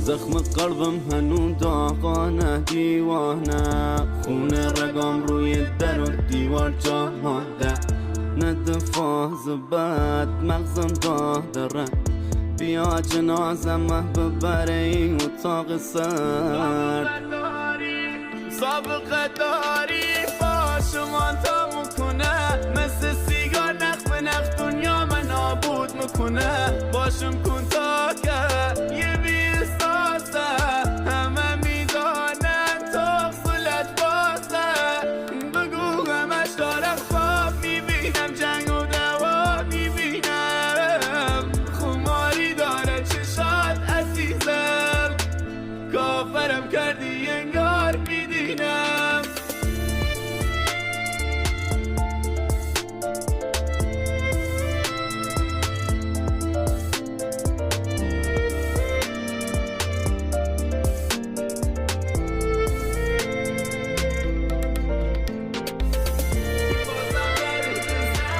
زخم قلبم هنون داغانه دیوانه، خون رگام روی در و دیوار جا مانده. ندفاز بد مغزم داره، بیا جنازم ببره این اتاق سرد. سابقه داری با شما تا میکنه، مثل سیگار نخ به نخ دنیا من نابود میکنه. باشم کن تا که یه بیستاسه، همه میدانن تو خسولت باسه. بگو همش دارم خواب میبینم، جنگ و دوا میبینم، خماری داره چشات عزیزم. کافرم کردی